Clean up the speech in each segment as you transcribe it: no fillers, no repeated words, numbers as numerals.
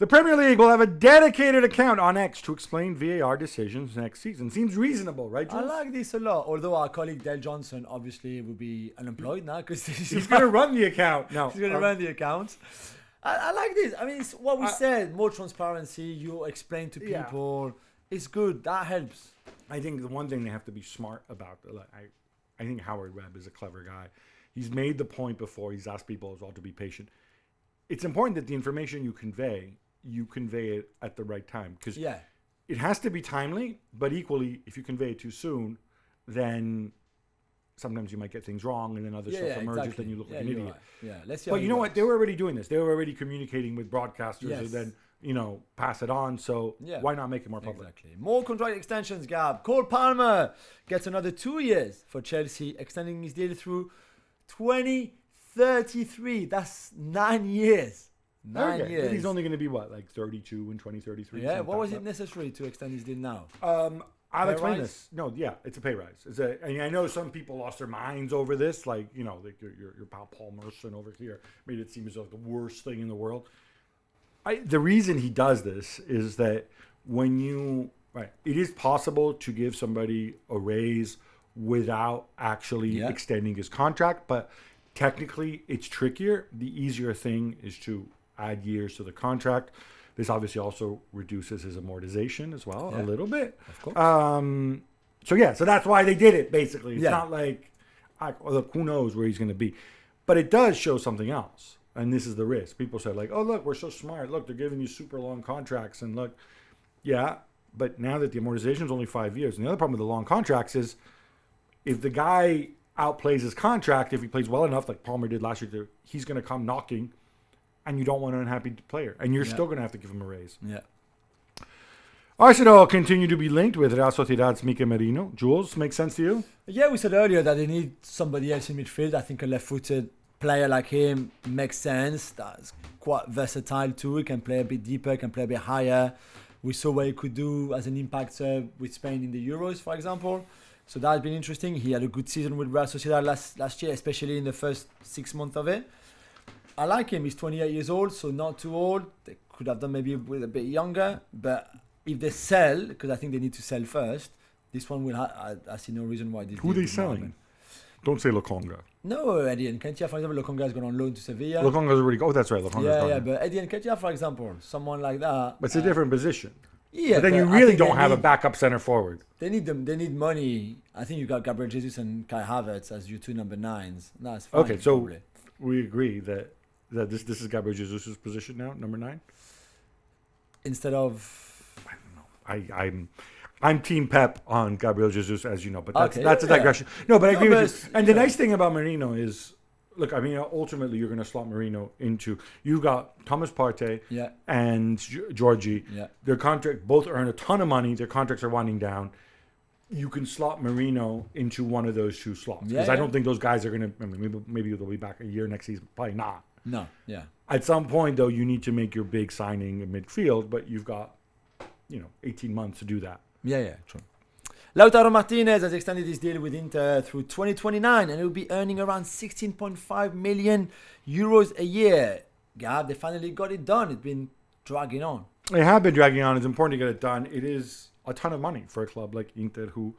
The Premier League will have a dedicated account on X to explain VAR decisions next season. Seems reasonable, right, Jules? I like this a lot. Although our colleague Dale Johnson obviously will be unemployed now because He's going to run the account. No, he's going to run the account. I like this. I mean, it's what we said. More transparency. You explain to people. Yeah. It's good. That helps. I think the one thing they have to be smart about. I think Howard Webb is a clever guy. He's made the point before. He's asked people as well to be patient. It's important that the information you convey it at the right time, because it has to be timely, but equally, if you convey it too soon, then sometimes you might get things wrong, and then other stuff emerges, then you look like an idiot. Right. Yeah, let's see. But you know what? They were already doing this. They were already communicating with broadcasters and then, pass it on. So why not make it more public? Exactly. More contract extensions, Gab. Cole Palmer gets another 2 years for Chelsea, extending his deal through 2033. That's 9 years. 9 years. He's only going to be what, like 32 in 2033? Yeah. What was it necessary to extend his deal now? I'll explain this. No, it's a pay rise. I know some people lost their minds over this, like your pal Paul Merson over here made it seem as though the worst thing in the world. The reason he does this is that it is possible to give somebody a raise without actually extending his contract, but technically it's trickier. The easier thing is to add years to the contract. This obviously also reduces his amortization as well, a little bit. Of course. So that's why they did it, basically. It's not like, look, who knows where he's going to be. But it does show something else, and this is the risk. People say, like, oh, look, we're so smart. Look, they're giving you super long contracts, and look, but now that the amortization is only 5 years, and the other problem with the long contracts is if the guy outplays his contract, if he plays well enough, like Palmer did last year, he's going to come knocking, and you don't want an unhappy player. And you're still going to have to give him a raise. Yeah. Arsenal continue to be linked with Real Sociedad's Mikel Merino. Jules, makes sense to you? Yeah, we said earlier that they need somebody else in midfield. I think a left-footed player like him makes sense. That's quite versatile too. He can play a bit deeper, can play a bit higher. We saw what he could do as an impact with Spain in the Euros, for example. So that's been interesting. He had a good season with Real Sociedad last year, especially in the first 6 months of it. I like him. He's 28 years old, so not too old. They could have done maybe with a bit younger. But if they sell, because I think they need to sell first, this one will I see no reason why this. Who are they selling? Don't say Lokonga. No, Eddie Nketiah, for example. Lokonga has gone on loan to Sevilla. Lokonga's already go. Oh, that's right. Lokonga's gone. Yeah, but Eddie Nketiah, for example, someone like that. But it's a different position. Yeah, but then you really don't have a backup center forward. They need them. They need money. I think you got Gabriel Jesus and Kai Havertz as your two number 9s. That's fine. Okay, so we agree that this is Gabriel Jesus' position now, number 9. Instead of, I don't know. I'm Team Pep on Gabriel Jesus, as you know, but that's a digression. No, but I agree with you. And the nice thing about Merino is, look, I mean, ultimately you're going to slot Merino into. You've got Thomas Partey and Georgie. Yeah. Their contract both earn a ton of money. Their contracts are winding down. You can slot Merino into one of those two slots because I don't think those guys are going to. I mean, maybe they'll be back a year next season. Probably not. No. Yeah. At some point, though, you need to make your big signing in midfield, but you've got, 18 months to do that. Yeah, true. Lautaro Martinez has extended his deal with Inter through 2029 and he will be earning around 16.5 million euros a year. Gab, they finally got it done. It's been dragging on. They have been dragging on. It's important to get it done. It is a ton of money for a club like Inter who,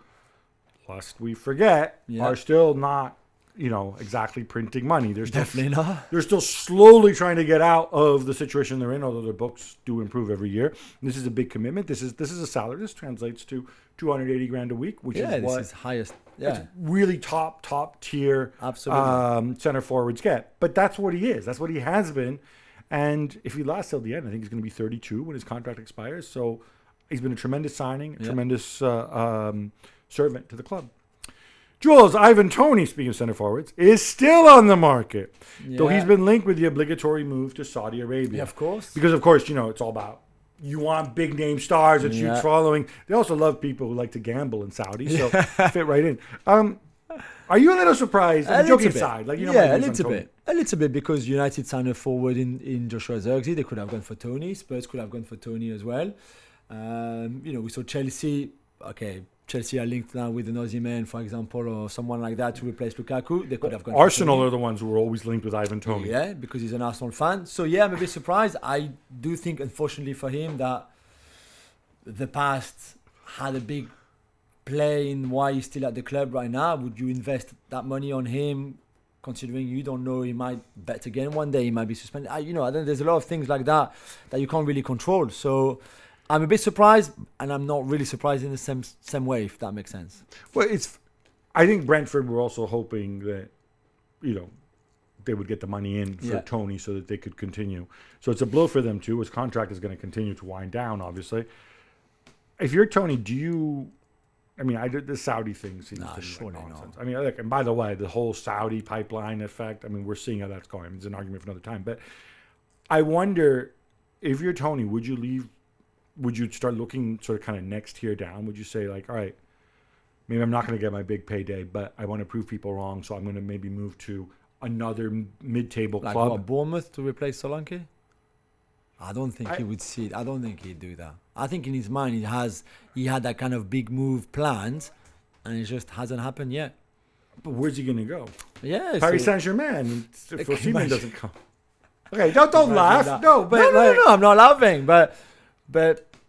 lest we forget, are still not, exactly printing money. They're still, definitely not. They're still slowly trying to get out of the situation they're in, although their books do improve every year. And this is a big commitment. This is a salary. This translates to $280,000 a week, which is what is highest. Yeah, it's really top tier. Absolutely. Center forwards get. But that's what he is. That's what he has been. And if he lasts till the end, I think he's going to be 32 when his contract expires. So he's been a tremendous signing, a tremendous servant to the club. Jules, Ivan Toney, speaking of center forwards, is still on the market. Though he's been linked with the obligatory move to Saudi Arabia. Yeah, of course. Because, of course, it's all about you want big name stars that huge following. They also love people who like to gamble in Saudi, so fit right in. Are you a little surprised? Joking aside, a little bit, because United signed a forward in Joshua Zirkzee. They could have gone for Toney. Spurs could have gone for Toney as well. We saw Chelsea. Okay, Chelsea are linked now with an Aussie man, for example, or someone like that to replace Lukaku. They could have gone. Arsenal are the ones who were always linked with Ivan Toney. Yeah, because he's an Arsenal fan. So yeah, I'm a bit surprised. I do think, unfortunately for him, that the past had a big play in why he's still at the club right now. Would you invest that money on him, considering you don't know, he might bet again one day, he might be suspended? I think there's a lot of things like that you can't really control. So I'm a bit surprised, and I'm not really surprised in the same way, if that makes sense. Well, I think Brentford were also hoping that, they would get the money in for Toney so that they could continue. So it's a blow for them too. His contract is going to continue to wind down, obviously. If you're Toney, the Saudi thing seems to be like nonsense. No. And by the way, the whole Saudi pipeline effect, we're seeing how that's going. It's an argument for another time. But I wonder, if you're Toney, would you leave? Would you start looking sort of kind of next tier down? Would you say, like, all right, maybe I'm not going to get my big payday, but I want to prove people wrong, so I'm going to maybe move to another mid-table club? Like what, Bournemouth to replace Solanke? I don't think he would see it. I don't think he'd do that. I think in his mind he had that kind of big move planned, and it just hasn't happened yet. But where's he going to go? Yeah, Paris Saint-Germain. If Osimhen doesn't come. Okay, don't laugh. That. No, but no, I'm not laughing. But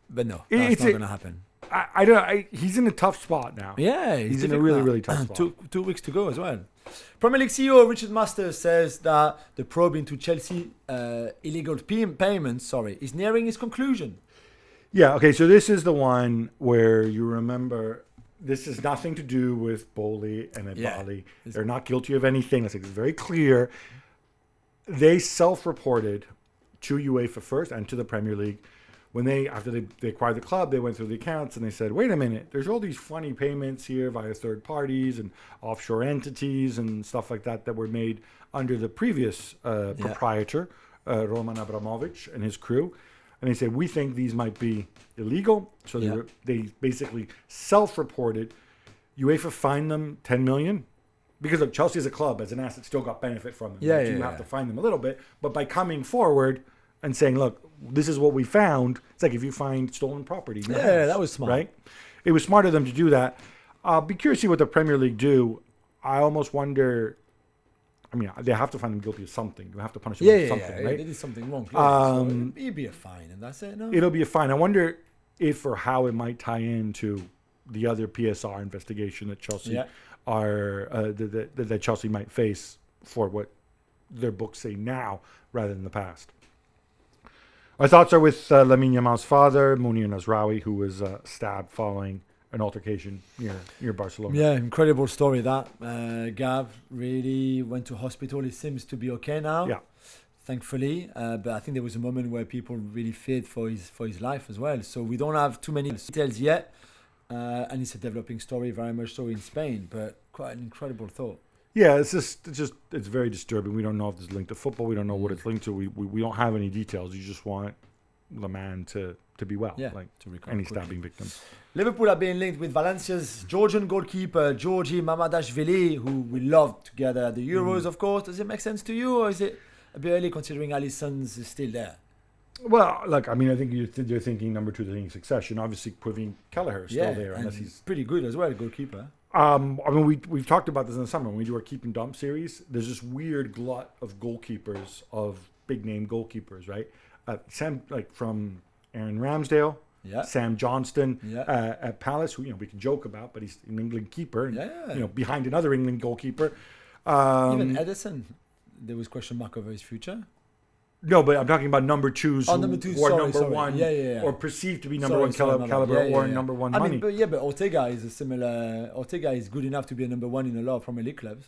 no, that's not going to happen. I don't. He's in a tough spot now. Yeah, he's in a really, really tough spot. 2 weeks to go as well. Premier League CEO Richard Masters says that the probe into Chelsea illegal payments, is nearing its conclusion. Yeah. Okay. So this is the one where you remember this has nothing to do with Boli and Ebali. Yeah. They're not guilty of anything. It's very clear. They self-reported to UEFA first and to the Premier League. When after they acquired the club, they went through the accounts and they said, wait a minute, there's all these funny payments here via third parties and offshore entities and stuff like that were made under the previous proprietor, Roman Abramovich and his crew. And they said, we think these might be illegal. So they basically self-reported. UEFA fined them 10 million. Because look, Chelsea as a club, as an asset, still got benefit from them. You have to fine them a little bit. But by coming forward and saying, look, this is what we found. It's like if you find stolen property. That was smart. Right? It was smart of them to do that. Be curious to see what the Premier League do. I almost wonder, they have to find them guilty of something. You have to punish them for something, right? They did something wrong. So it'll be a fine, and that's it, no? It'll be a fine. I wonder if or how it might tie into the other PSR investigation that Chelsea that Chelsea might face for what their books say now rather than the past. Our thoughts are with Lamine Yamal's father, Mounir Nasraoui, who was stabbed following an altercation near Barcelona. Yeah, incredible story that. Gab really went to hospital. He seems to be okay now. Yeah. Thankfully, but I think there was a moment where people really feared for his life as well. So we don't have too many details yet, and it's a developing story, very much so in Spain. But quite an incredible thought. Yeah, it's very disturbing. We don't know if it's linked to football. We don't know what it's linked to. We don't have any details. You just want the man to be well, like to any stabbing victims. Liverpool are being linked with Valencia's Georgian goalkeeper, Georgi Mamadashvili, who we loved together at the Euros, of course. Does it make sense to you, or is it a bit early considering Alisson's is still there? Well, look, I think you're thinking number two, in succession. Obviously, Quivin Kelleher is still there, unless he's pretty good as well, goalkeeper. We've talked about this in the summer when we do our keep and dump series. There's this weird glut of goalkeepers, of big name goalkeepers, right? Sam, like from Aaron Ramsdale, Sam Johnston at Palace, who we can joke about, but he's an England keeper, behind another England goalkeeper. Even Edison, there was question mark over his future. No, but I'm talking about number twos who are number one, or perceived to be number one caliber, or number one money. But Ortega is a similar. Ortega is good enough to be a number one in a lot of Premier League clubs.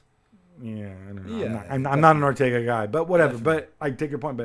Yeah, I don't know. Yeah, I'm not an Ortega guy, but whatever. Definitely. But I take your point.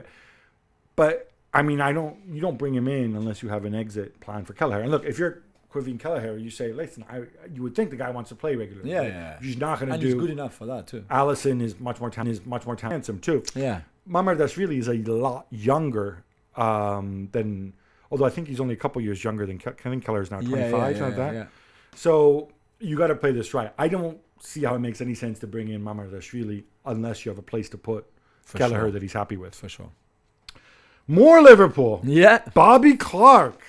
But you don't bring him in unless you have an exit plan for Kelleher. And look, if you're Quivin Kelleher, you say, listen, you would think the guy wants to play regularly. Yeah. He's not going to do. And he's good enough for that too. Allison is much more handsome too. Yeah. Mamardashvili is a lot younger than, although I think he's only a couple years younger than, I think Kelleher is now 25, something like that. Yeah. So you got to play this right. I don't see how it makes any sense to bring in Mamardashvili unless you have a place to put Kelleher that he's happy with. For sure. More Liverpool. Yeah. Bobby Clark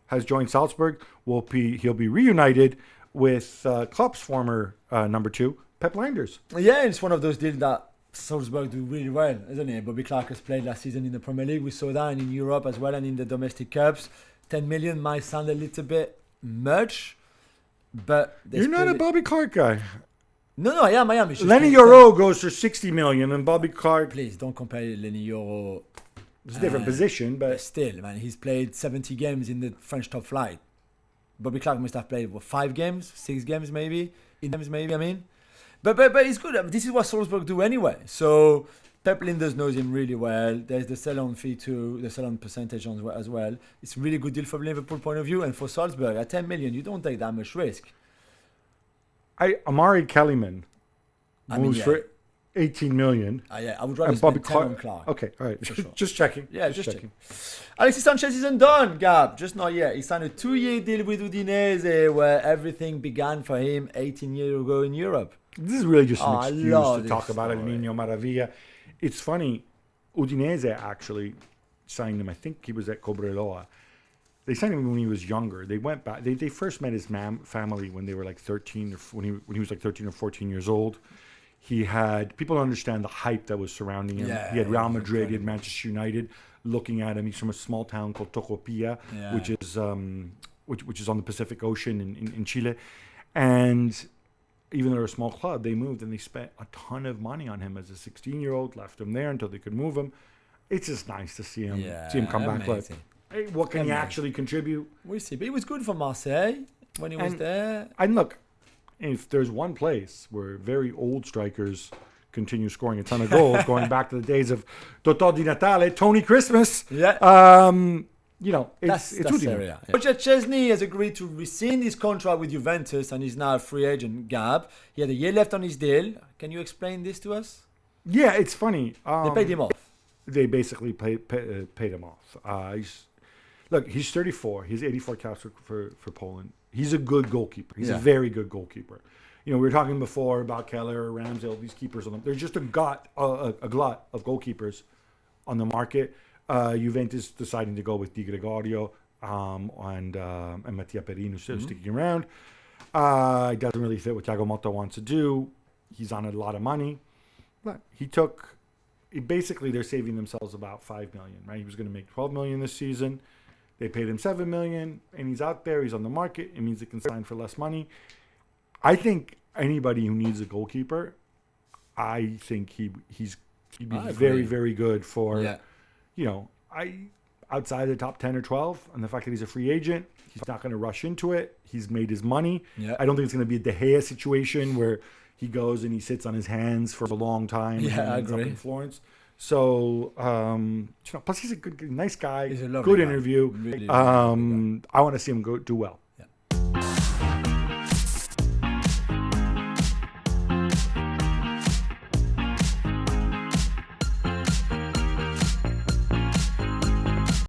has joined Salzburg. He'll be reunited with Klopp's former number 2, Pep Lijnders. Yeah, it's one of those deals that Salzburg do really well, isn't it? Bobby Clark has played last season in the Premier League. We saw that, and in Europe as well, and in the domestic cups. 10 million might sound a little bit much, but You're not a Bobby Clark guy. No, I am. It's just Lenny Yoro goes for 60 million, and Bobby Clark. Please don't compare Lenny Yoro. It's a different position, but still, man, he's played 70 games in the French top flight. Bobby Clark must have played 5 games, 6 games maybe, I mean. But it's good. This is what Salzburg do anyway. So Pep Lijnders knows him really well. There's the sell-on fee too, the sell-on percentage as well. It's a really good deal from Liverpool point of view, and for Salzburg at 10 million, you don't take that much risk. Amari Kellyman moves for 18 million. Yeah, I would rather Bobby spend 10 on Clark. Okay, all right. Sure. Just checking. Yeah, just checking. Alexis Sanchez isn't done, Gab. Just not yet. He signed a 2-year deal with Udinese, where everything began for him 18 years ago in Europe. This is really just an excuse to talk story. about El Niño Maravilla. It's funny. Udinese actually signed him. I think he was at Cobreloa. They signed him when he was younger. They went back. They first met his family when they were like 13, or when he was like 13 or 14 years old. He had, people don't understand the hype that was surrounding him. Yeah, he had Real Madrid, he had Manchester United looking at him. He's from a small town called Tocopilla, which is on the Pacific Ocean in Chile. And even though they're a small club, they moved and they spent a ton of money on him as a 16-year-old, left him there until they could move him. It's just nice to see him come back. Like, hey, what can he actually contribute? We'll see. But he was good for Marseille when he was there. And look, if there's one place where very old strikers continue scoring a ton of goals, going back to the days of Totò Di Natale, Toney Christmas, it's Udine. Roger Chesney has agreed to rescind his contract with Juventus and is now a free agent. Gab, he had a year left on his deal. Can you explain this to us? Yeah, it's funny. They paid him off. They basically paid him off. He's 34. He's 84 caps for Poland. He's a good goalkeeper. He's a very good goalkeeper. We were talking before about Keller, Ramsdale, these keepers on them. There's just a glut of goalkeepers on the market. Juventus deciding to go with Di Gregorio and Mattia Perino sticking around. It doesn't really fit what Thiago Motta wants to do. He's on a lot of money. But basically they're saving themselves about 5 million, right? He was going to make 12 million this season. They paid him 7 million, and he's out there. He's on the market. It means they can sign for less money. I think anybody who needs a goalkeeper, I think he'd be very, very good for, outside the top 10 or 12. And the fact that he's a free agent, he's not going to rush into it. He's made his money. Yeah. I don't think it's going to be a De Gea situation where he goes and he sits on his hands for a long time. Yeah, I ends up agree. in Florence. So, plus he's a nice guy. He's a lovely good guy. interview. Really, I want to see him do well.